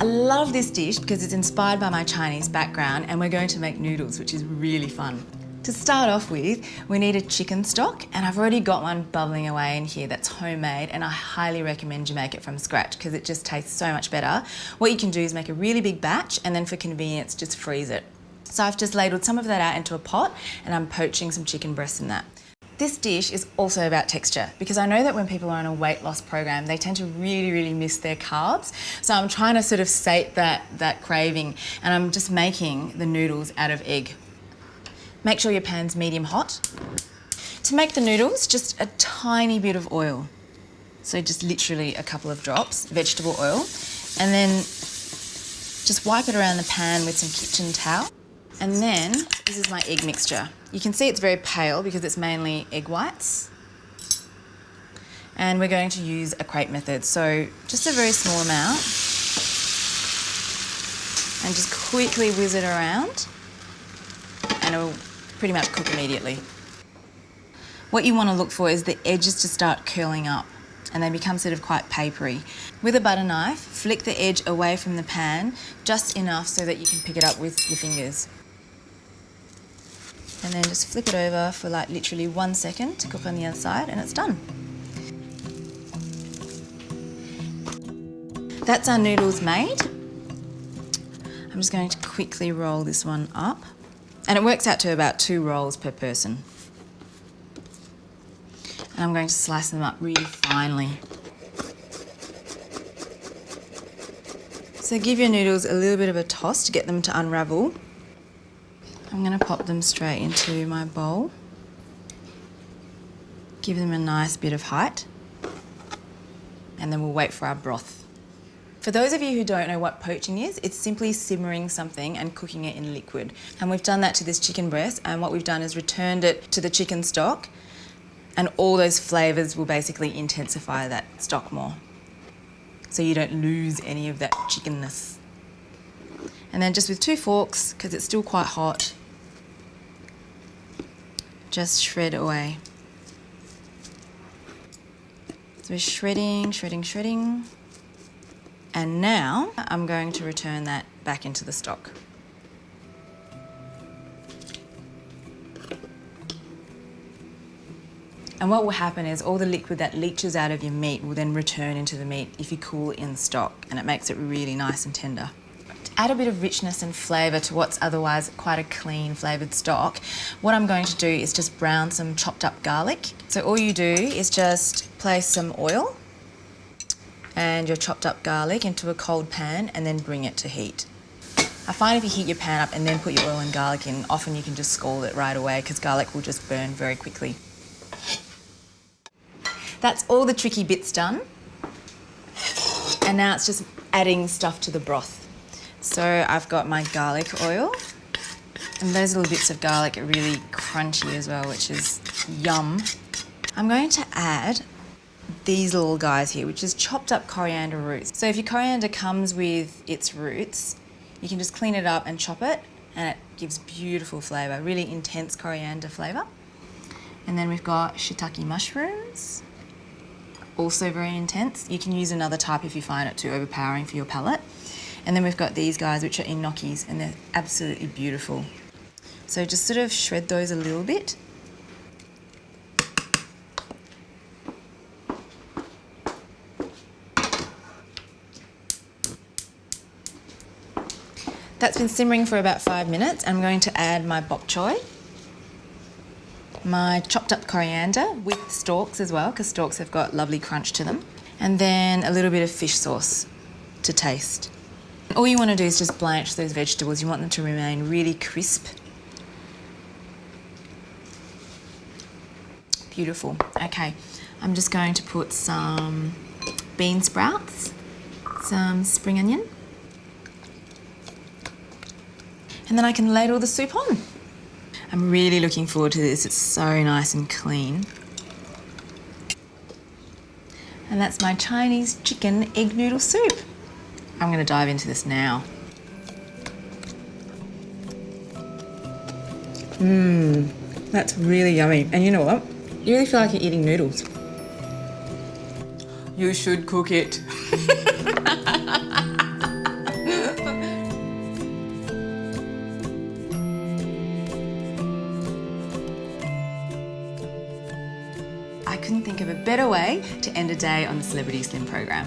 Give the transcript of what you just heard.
I love this dish because it's inspired by my Chinese background, and we're going to make noodles, which is really fun. To start off with, we need a chicken stock, and I've already got one bubbling away in here that's homemade, and I highly recommend you make it from scratch because it just tastes so much better. What you can do is make a really big batch, and then for convenience, just freeze it. So I've just ladled some of that out into a pot, and I'm poaching some chicken breasts in that. This dish is also about texture because I know that when people are on a weight loss program, they tend to really miss their carbs. So I'm trying to sort of sate that craving, and I'm just making the noodles out of egg. Make sure your pan's medium hot. To make the noodles, just a tiny bit of oil. So just literally a couple of drops, vegetable oil, and then just wipe it around the pan with some kitchen towel. And then this is my egg mixture. You can see it's very pale because it's mainly egg whites. And we're going to use a crepe method. So just a very small amount. And just quickly whiz it around. And it'll pretty much cook immediately. What you want to look for is the edges to start curling up and they become sort of quite papery. With a butter knife, flick the edge away from the pan just enough so that you can pick it up with your fingers. And then just flip it over for like literally 1 second to cook on the other side and it's done. That's our noodles made. I'm just going to quickly roll this one up. And it works out to about 2 rolls per person. And I'm going to slice them up really finely. So give your noodles a little bit of a toss to get them to unravel. I'm going to pop them straight into my bowl. Give them a nice bit of height. And then we'll wait for our broth. For those of you who don't know what poaching is, it's simply simmering something and cooking it in liquid. And we've done that to this chicken breast, and what we've done is returned it to the chicken stock, and all those flavours will basically intensify that stock more. So you don't lose any of that chickenness. And then just with 2 forks, because it's still quite hot, just shred away. So we're shredding. And now I'm going to return that back into the stock. And what will happen is all the liquid that leaches out of your meat will then return into the meat if you cool it in stock, and it makes it really nice and tender. To add a bit of richness and flavour to what's otherwise quite a clean flavoured stock, what I'm going to do is just brown some chopped up garlic. So all you do is just place some oil and your chopped up garlic into a cold pan and then bring it to heat. I find if you heat your pan up and then put your oil and garlic in, often you can just scald it right away because garlic will just burn very quickly. That's all the tricky bits done. And now it's just adding stuff to the broth. So I've got my garlic oil, and those little bits of garlic are really crunchy as well, which is yum. I'm going to add these little guys here, which is chopped up coriander roots. So if your coriander comes with its roots, you can just clean it up and chop it, and it gives beautiful flavour, really intense coriander flavour. And then we've got shiitake mushrooms, also very intense. You can use another type if you find it too overpowering for your palate. And then we've got these guys, which are gnocchis, and they're absolutely beautiful. So just sort of shred those a little bit. That's been simmering for about 5 minutes. I'm going to add my bok choy, my chopped up coriander with stalks as well, because stalks have got lovely crunch to them, and then a little bit of fish sauce to taste. All you want to do is just blanch those vegetables. You want them to remain really crisp. Beautiful. Okay, I'm just going to put some bean sprouts, some spring onion, and then I can ladle the soup on. I'm really looking forward to this. It's so nice and clean. And that's my Chinese chicken egg noodle soup. I'm going to dive into this now. That's really yummy. And you know what? You really feel like you're eating noodles. You should cook it. I couldn't think of a better way to end a day on the Celebrity Slim program.